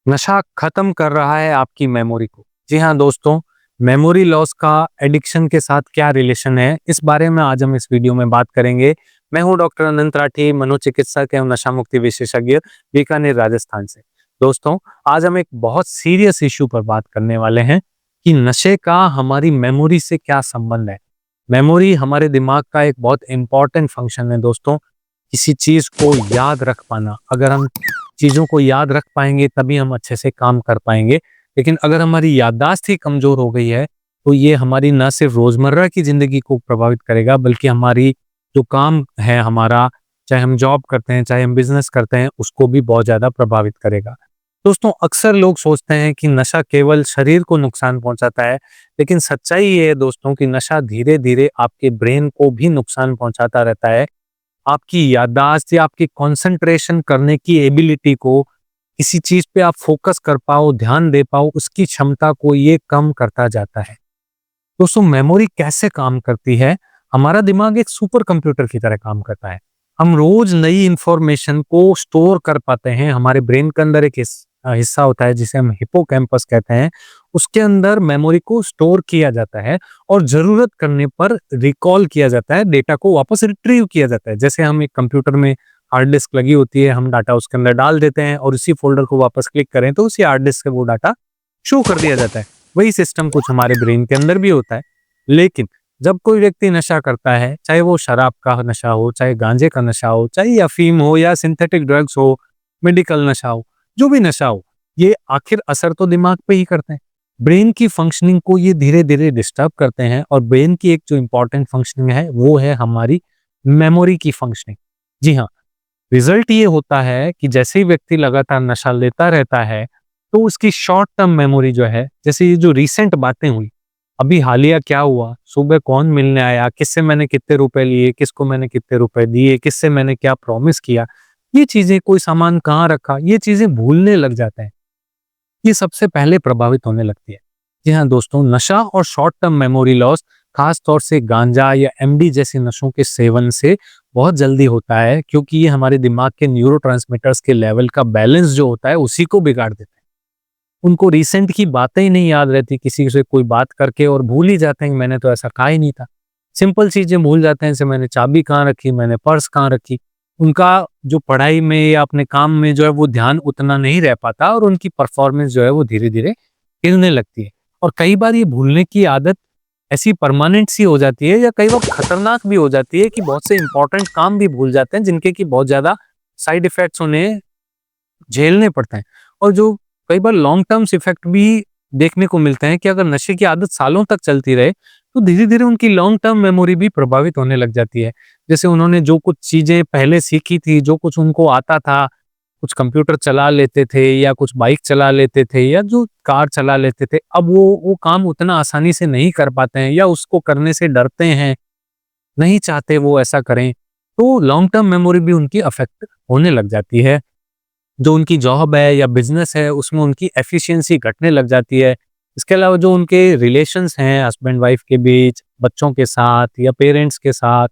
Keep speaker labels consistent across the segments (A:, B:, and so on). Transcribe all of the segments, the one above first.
A: नशा खत्म कर रहा है आपकी मेमोरी को। जी हाँ दोस्तों, मेमोरी लॉस का एडिक्शन के साथ क्या रिलेशन है, इस बारे में आज हम इस वीडियो में बात करेंगे। मैं हूं डॉक्टर अनंत राठी, मनोचिकित्सक एवं नशा मुक्ति विशेषज्ञ, बीकानेर, राजस्थान से। दोस्तों, आज हम एक बहुत सीरियस इश्यू पर बात करने वाले हैं कि नशे का हमारी मेमोरी से क्या संबंध है। मेमोरी हमारे दिमाग का एक बहुत इंपॉर्टेंट फंक्शन है दोस्तों। किसी चीज को याद रख पाना, अगर हम चीज़ों को याद रख पाएँगे तभी हम अच्छे से काम कर पाएँगे। लेकिन अगर हमारी याददाश्त ही कमज़ोर हो गई है, तो ये हमारी ना सिर्फ़ रोज़मर्रा की ज़िंदगी को प्रभावित करेगा, बल्कि हमारी जो काम है हमारा, चाहे हम जॉब करते हैं, चाहे हम बिज़नेस करते हैं, उसको भी बहुत ज़्यादा प्रभावित करेगा। दोस्तों, अक्सर लोग सोचते हैं कि नशा केवल शरीर को नुकसान पहुँचाता है, लेकिन सच्चाई ये है दोस्तों कि नशा धीरे-धीरे आपके ब्रेन को भी नुकसान पहुँचाता रहता है। आपकी याददाश्त या आपकी कंसंट्रेशन करने की एबिलिटी को, किसी चीज पे आप फोकस कर पाओ, ध्यान दे पाओ, उसकी क्षमता को ये कम करता जाता है। दोस्तों, मेमोरी कैसे काम करती है? हमारा दिमाग एक सुपर कंप्यूटर की तरह काम करता है। हम रोज नई इंफॉर्मेशन को स्टोर कर पाते हैं। हमारे ब्रेन के अंदर एक हिस्सा होता है जिसे हम हिपोकैम्पस कहते हैं। उसके अंदर मेमोरी को स्टोर किया जाता है और जरूरत करने पर रिकॉल किया जाता है, डेटा को वापस रिट्रीव किया जाता है। जैसे हम एक कंप्यूटर में हार्ड डिस्क लगी होती है, हम डाटा उसके अंदर डाल देते हैं और उसी फोल्डर को वापस क्लिक करें तो उसी हार्ड डिस्क से वो डाटा शो कर दिया जाता है। वही सिस्टम कुछ हमारे ब्रेन के अंदर भी होता है। लेकिन जब कोई व्यक्ति नशा करता है, चाहे वो शराब का नशा हो, चाहे गांजे का नशा हो, चाहे अफीम हो या सिंथेटिक ड्रग्स हो, मेडिकल नशा हो, जो भी नशा हो, ये आखिर असर तो दिमाग पे ही करते हैं। ब्रेन की फंक्शनिंग को ये धीरे धीरे डिस्टर्ब करते हैं और ब्रेन की एक जो इंपॉर्टेंट फंक्शनिंग है वो है हमारी मेमोरी की फंक्शनिंग। जी हाँ, रिजल्ट ये होता है कि जैसे ही व्यक्ति लगातार नशा लेता रहता है, तो उसकी शॉर्ट टर्म मेमोरी जो है, जैसे ये जो रिसेंट बातें हुई, अभी हालिया क्या हुआ, सुबह कौन मिलने आया, किससे मैंने कितने रुपए लिए, किसको मैंने कितने रुपए दिए, किससे मैंने क्या प्रॉमिस किया, ये चीजें, कोई सामान कहाँ रखा, ये चीजें भूलने लग जाते हैं। ये सबसे पहले प्रभावित होने लगती है। जी हाँ दोस्तों, नशा और शॉर्ट टर्म मेमोरी लॉस खास तौर से गांजा या एमडी जैसे नशों के सेवन से बहुत जल्दी होता है, क्योंकि ये हमारे दिमाग के न्यूरोट्रांसमीटर्स के लेवल का बैलेंस जो होता है उसी को बिगाड़ देता है। उनको रिसेंट की बातें ही नहीं याद रहती, किसी से कोई बात करके और भूल ही जाते हैं कि मैंने तो ऐसा कहा ही नहीं था। सिंपल चीजें भूल जाते हैं, जैसे मैंने चाबी कहाँ रखी, मैंने पर्स कहाँ रखी। उनका जो पढ़ाई में या अपने काम में जो है वो ध्यान उतना नहीं रह पाता और उनकी परफॉर्मेंस जो है वो धीरे धीरे गिरने लगती है। और कई बार ये भूलने की आदत ऐसी परमानेंट सी हो जाती है या कई बार खतरनाक भी हो जाती है कि बहुत से इंपॉर्टेंट काम भी भूल जाते हैं, जिनके की बहुत ज्यादा साइड इफेक्ट्स उन्हें झेलने पड़ते हैं। और जो कई बार लॉन्ग टर्म्स इफेक्ट भी देखने को मिलते हैं कि अगर नशे की आदत सालों तक चलती रहे, तो धीरे धीरे उनकी लॉन्ग टर्म मेमोरी भी प्रभावित होने लग जाती है। जैसे उन्होंने जो कुछ चीजें पहले सीखी थी, जो कुछ उनको आता था, कुछ कंप्यूटर चला लेते थे या कुछ बाइक चला लेते थे या जो कार चला लेते थे, अब वो काम उतना आसानी से नहीं कर पाते हैं या उसको करने से डरते हैं, नहीं चाहते वो ऐसा करें। तो लॉन्ग टर्म मेमोरी भी उनकी अफेक्ट होने लग जाती है। जो उनकी जॉब है या बिजनेस है, उसमें उनकी एफिशिएंसी घटने लग जाती है। इसके अलावा जो उनके रिलेशंस हैं हस्बैंड वाइफ के बीच, बच्चों के साथ या पेरेंट्स के साथ,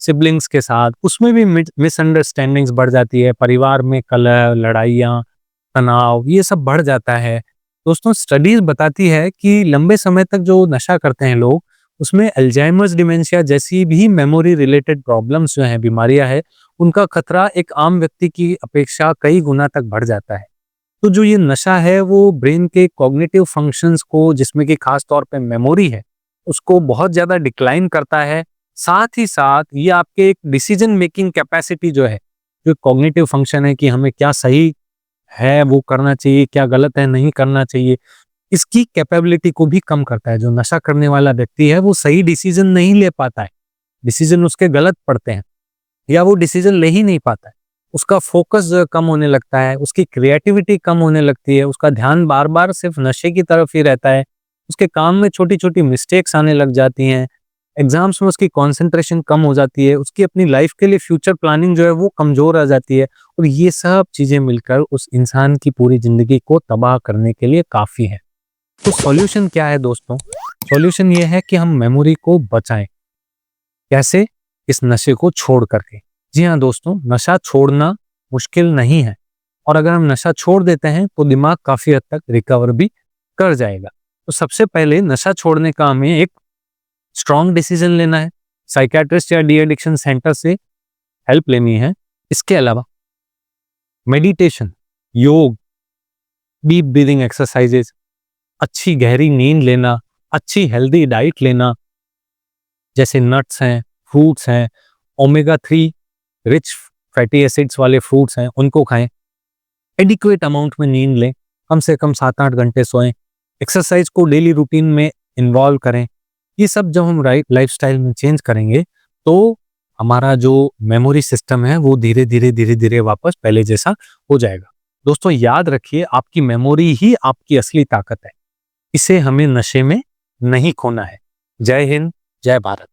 A: सिबलिंग्स के साथ, उसमें भी मिसअंडरस्टैंडिंग्स बढ़ जाती है। परिवार में कलह, लड़ाइयाँ, तनाव, ये सब बढ़ जाता है। दोस्तों, स्टडीज बताती है कि लंबे समय तक जो नशा करते हैं लोग, उसमें अल्जाइमर्स डिमेंशिया जैसी भी मेमोरी रिलेटेड प्रॉब्लम्स जो हैं, बीमारियां हैं, उनका खतरा एक आम व्यक्ति की अपेक्षा कई गुना तक बढ़ जाता है। तो जो ये नशा है वो ब्रेन के कॉग्निटिव फंक्शंस को, जिसमें कि खास तौर पे मेमोरी है, उसको बहुत ज्यादा डिक्लाइन करता है। साथ ही साथ ये आपके एक डिसीजन मेकिंग कैपेसिटी जो है, जो कॉग्निटिव फंक्शन है कि हमें क्या सही है वो करना चाहिए, क्या गलत है नहीं करना चाहिए, इसकी कैपेबिलिटी को भी कम करता है। जो नशा करने वाला व्यक्ति है वो सही डिसीजन नहीं ले पाता है, डिसीजन उसके गलत पड़ते हैं या वो डिसीजन ले ही नहीं पाता है। उसका फोकस जो है कम होने लगता है, उसकी क्रिएटिविटी कम होने लगती है, उसका ध्यान बार बार सिर्फ नशे की तरफ ही रहता है, उसके काम में छोटी छोटी मिस्टेक्स आने लग जाती हैं, एग्जाम्स में उसकी कंसंट्रेशन कम हो जाती है, उसकी अपनी लाइफ के लिए फ्यूचर प्लानिंग जो है वो कमजोर आ जाती है। और ये सब चीजें मिलकर उस इंसान की पूरी जिंदगी को तबाह करने के लिए काफी है। तो सॉल्यूशन क्या है दोस्तों? सॉल्यूशन ये है कि हम मेमोरी को बचाएं। कैसे? इस नशे को छोड़ करके। जी हाँ दोस्तों, नशा छोड़ना मुश्किल नहीं है, और अगर हम नशा छोड़ देते हैं तो दिमाग काफी हद तक रिकवर भी कर जाएगा। तो सबसे पहले नशा छोड़ने का हमें एक स्ट्रॉन्ग डिसीजन लेना है, साइकियाट्रिस्ट या डी एडिक्शन सेंटर से हेल्प लेनी है। इसके अलावा मेडिटेशन, योग, डीप ब्रीदिंग एक्सरसाइजेस, अच्छी गहरी नींद लेना, अच्छी हेल्दी डाइट लेना, जैसे नट्स हैं, फ्रूट्स हैं, ओमेगा 3 रिच फैटी एसिड्स वाले फ्रूट्स हैं, उनको खाएं। एडिक्वेट अमाउंट में नींद लें, कम से कम 7-8 घंटे सोएं। एक्सरसाइज को डेली रूटीन में इन्वॉल्व करें। ये सब जब हम लाइफस्टाइल में चेंज करेंगे तो हमारा जो मेमोरी सिस्टम है वो धीरे धीरे वापस पहले जैसा हो जाएगा। दोस्तों याद रखिए, आपकी मेमोरी ही आपकी असली ताकत है। इसे हमें नशे में नहीं खोना है। जय हिंद, जय भारत।